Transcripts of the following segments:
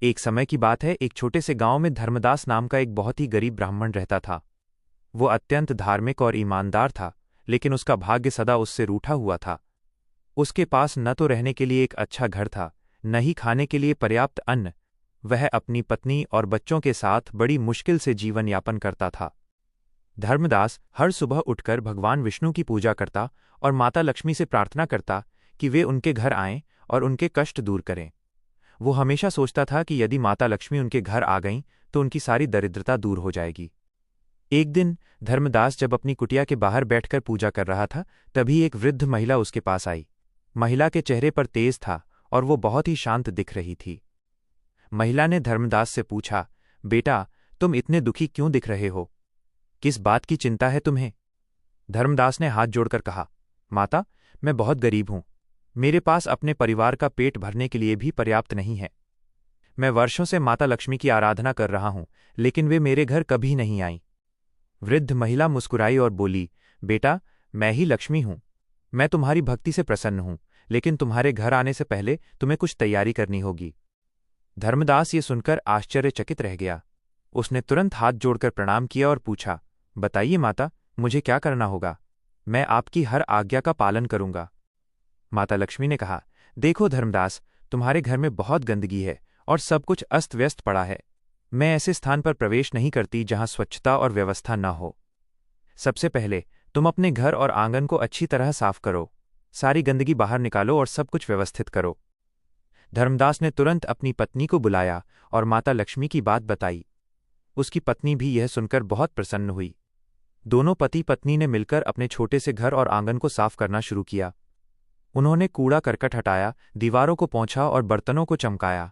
एक समय की बात है, एक छोटे से गांव में धर्मदास नाम का एक बहुत ही गरीब ब्राह्मण रहता था। वो अत्यंत धार्मिक और ईमानदार था, लेकिन उसका भाग्य सदा उससे रूठा हुआ था। उसके पास न तो रहने के लिए एक अच्छा घर था, न ही खाने के लिए पर्याप्त अन्न। वह अपनी पत्नी और बच्चों के साथ बड़ी मुश्किल से जीवन यापन करता था। धर्मदास हर सुबह उठकर भगवान विष्णु की पूजा करता और माता लक्ष्मी से प्रार्थना करता कि वे उनके घर आएं और उनके कष्ट दूर करें। वो हमेशा सोचता था कि यदि माता लक्ष्मी उनके घर आ गईं तो उनकी सारी दरिद्रता दूर हो जाएगी। एक दिन धर्मदास जब अपनी कुटिया के बाहर बैठकर पूजा कर रहा था, तभी एक वृद्ध महिला उसके पास आई। महिला के चेहरे पर तेज था और वो बहुत ही शांत दिख रही थी। महिला ने धर्मदास से पूछा, बेटा, तुम इतने दुखी क्यों दिख रहे हो? किस बात की चिंता है तुम्हें? धर्मदास ने हाथ जोड़कर कहा, माता, मैं बहुत गरीब हूं। मेरे पास अपने परिवार का पेट भरने के लिए भी पर्याप्त नहीं है। मैं वर्षों से माता लक्ष्मी की आराधना कर रहा हूं, लेकिन वे मेरे घर कभी नहीं आईं। वृद्ध महिला मुस्कुराई और बोली, बेटा, मैं ही लक्ष्मी हूं। मैं तुम्हारी भक्ति से प्रसन्न हूं, लेकिन तुम्हारे घर आने से पहले तुम्हें कुछ तैयारी करनी होगी। धर्मदास ये सुनकर आश्चर्यचकित रह गया। उसने तुरंत हाथ जोड़कर प्रणाम किया और पूछा, बताइए माता, मुझे क्या करना होगा? मैं आपकी हर आज्ञा का पालन करूंगा। माता लक्ष्मी ने कहा, देखो धर्मदास, तुम्हारे घर में बहुत गंदगी है और सब कुछ अस्त व्यस्त पड़ा है। मैं ऐसे स्थान पर प्रवेश नहीं करती जहां स्वच्छता और व्यवस्था न हो। सबसे पहले तुम अपने घर और आंगन को अच्छी तरह साफ करो। सारी गंदगी बाहर निकालो और सब कुछ व्यवस्थित करो। धर्मदास ने तुरंत अपनी पत्नी को बुलाया और माता लक्ष्मी की बात बताई। उसकी पत्नी भी यह सुनकर बहुत प्रसन्न हुई। दोनों पति पत्नी ने मिलकर अपने छोटे से घर और आंगन को साफ करना शुरू किया। उन्होंने कूड़ा करकट हटाया, दीवारों को पोंछा और बर्तनों को चमकाया।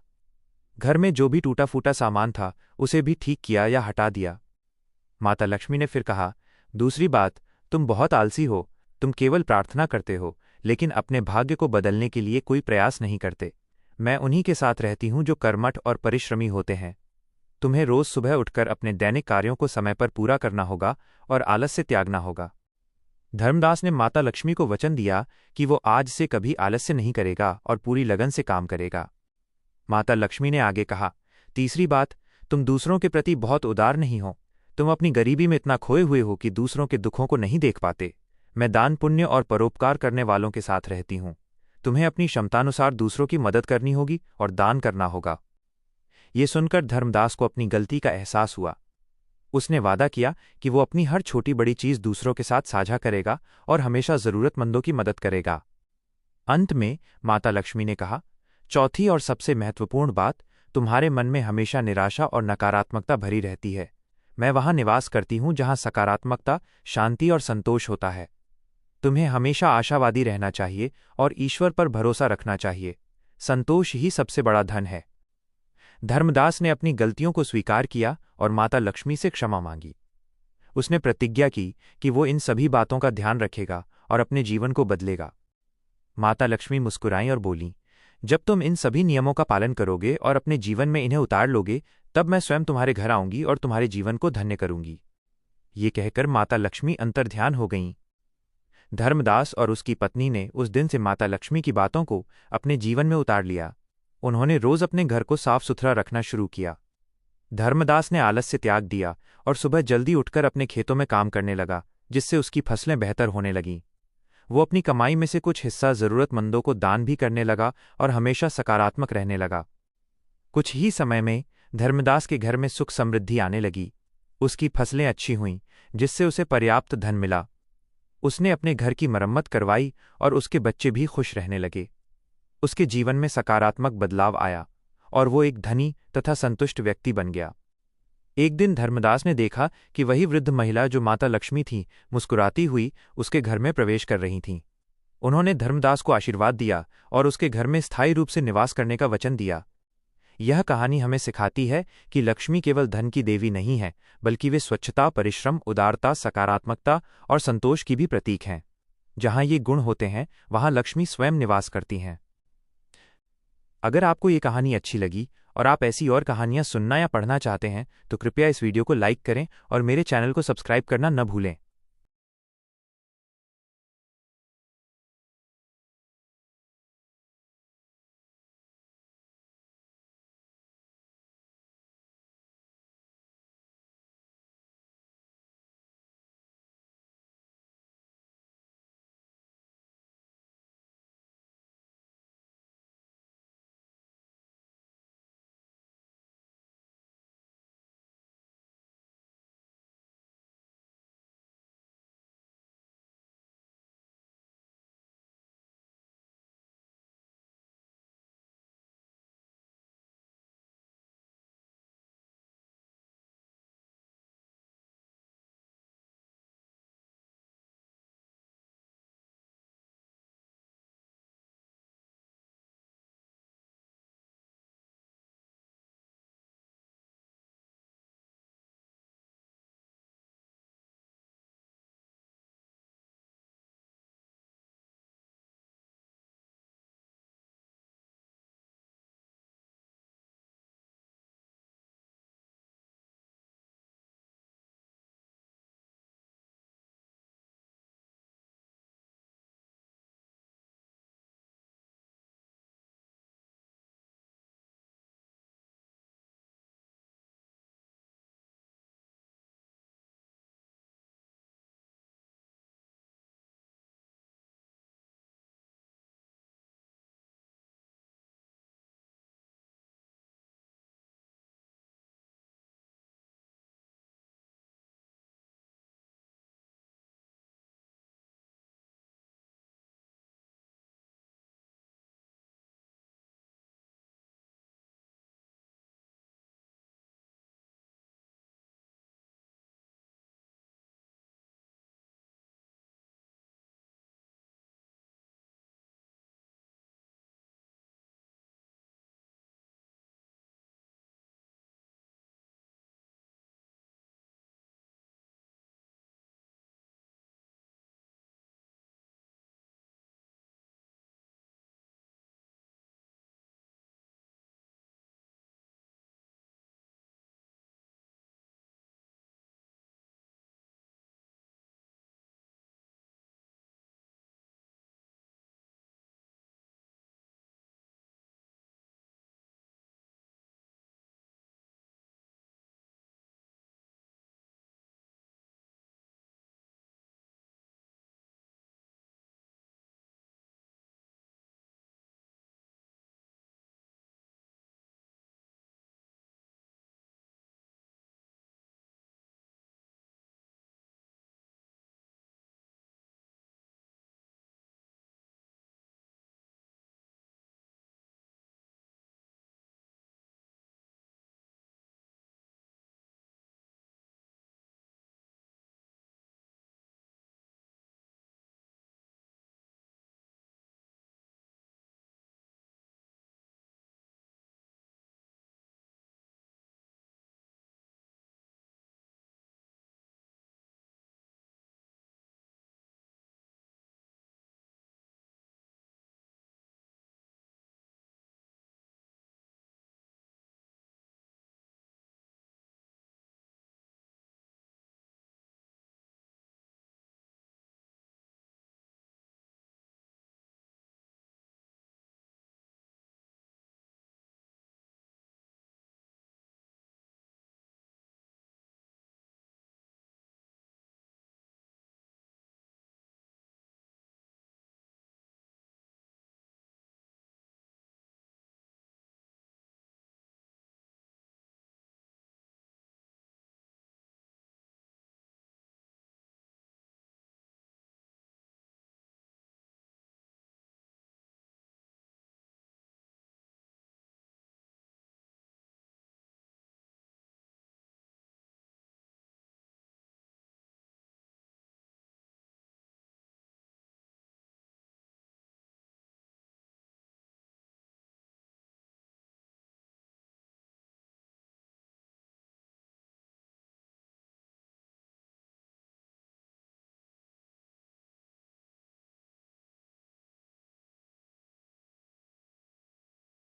घर में जो भी टूटा फूटा सामान था उसे भी ठीक किया या हटा दिया। माता लक्ष्मी ने फिर कहा, दूसरी बात, तुम बहुत आलसी हो। तुम केवल प्रार्थना करते हो, लेकिन अपने भाग्य को बदलने के लिए कोई प्रयास नहीं करते। मैं उन्हीं के साथ रहती हूं जो कर्मठ और परिश्रमी होते हैं। तुम्हें रोज सुबह उठकर अपने दैनिक कार्यों को समय पर पूरा करना होगा और आलस्य त्यागना होगा। धर्मदास ने माता लक्ष्मी को वचन दिया कि वो आज से कभी आलस्य नहीं करेगा और पूरी लगन से काम करेगा। माता लक्ष्मी ने आगे कहा, तीसरी बात, तुम दूसरों के प्रति बहुत उदार नहीं हो। तुम अपनी गरीबी में इतना खोए हुए हो कि दूसरों के दुखों को नहीं देख पाते। मैं दान पुण्य और परोपकार करने वालों के साथ रहती हूं। तुम्हें अपनी क्षमतानुसार दूसरों की मदद करनी होगी और दान करना होगा। ये सुनकर धर्मदास को अपनी गलती का एहसास हुआ। उसने वादा किया कि वो अपनी हर छोटी बड़ी चीज दूसरों के साथ साझा करेगा और हमेशा जरूरतमंदों की मदद करेगा। अंत में माता लक्ष्मी ने कहा, चौथी और सबसे महत्वपूर्ण बात, तुम्हारे मन में हमेशा निराशा और नकारात्मकता भरी रहती है। मैं वहां निवास करती हूं जहां सकारात्मकता, शांति और संतोष होता है। तुम्हें हमेशा आशावादी रहना चाहिए और ईश्वर पर भरोसा रखना चाहिए। संतोष ही सबसे बड़ा धन है। धर्मदास ने अपनी गलतियों को स्वीकार किया और माता लक्ष्मी से क्षमा मांगी। उसने प्रतिज्ञा की कि वो इन सभी बातों का ध्यान रखेगा और अपने जीवन को बदलेगा। माता लक्ष्मी मुस्कुराईं और बोलीं, जब तुम इन सभी नियमों का पालन करोगे और अपने जीवन में इन्हें उतार लोगे, तब मैं स्वयं तुम्हारे घर आऊंगी और तुम्हारे जीवन को धन्य करूंगी। ये कहकर माता लक्ष्मी अंतर्ध्यान हो गईं। धर्मदास और उसकी पत्नी ने उस दिन से माता लक्ष्मी की बातों को अपने जीवन में उतार लिया। उन्होंने रोज अपने घर को साफ सुथरा रखना शुरू किया। धर्मदास ने आलस्य त्याग दिया और सुबह जल्दी उठकर अपने खेतों में काम करने लगा, जिससे उसकी फसलें बेहतर होने लगीं। वो अपनी कमाई में से कुछ हिस्सा जरूरतमंदों को दान भी करने लगा और हमेशा सकारात्मक रहने लगा। कुछ ही समय में धर्मदास के घर में सुख समृद्धि आने लगी। उसकी फसलें अच्छी हुईं, जिससे उसे पर्याप्त धन मिला। उसने अपने घर की मरम्मत करवाई और उसके बच्चे भी खुश रहने लगे। उसके जीवन में सकारात्मक बदलाव आया और वो एक धनी तथा संतुष्ट व्यक्ति बन गया। एक दिन धर्मदास ने देखा कि वही वृद्ध महिला जो माता लक्ष्मी थी, मुस्कुराती हुई उसके घर में प्रवेश कर रही थीं। उन्होंने धर्मदास को आशीर्वाद दिया और उसके घर में स्थायी रूप से निवास करने का वचन दिया। यह कहानी हमें सिखाती है कि लक्ष्मी केवल धन की देवी नहीं है, बल्कि वे स्वच्छता, परिश्रम, उदारता, सकारात्मकता और संतोष की भी प्रतीक हैं। जहां ये गुण होते हैं, वहां लक्ष्मी स्वयं निवास करती हैं। अगर आपको ये कहानी अच्छी लगी और आप ऐसी और कहानियां सुनना या पढ़ना चाहते हैं, तो कृपया इस वीडियो को लाइक करें और मेरे चैनल को सब्सक्राइब करना न भूलें।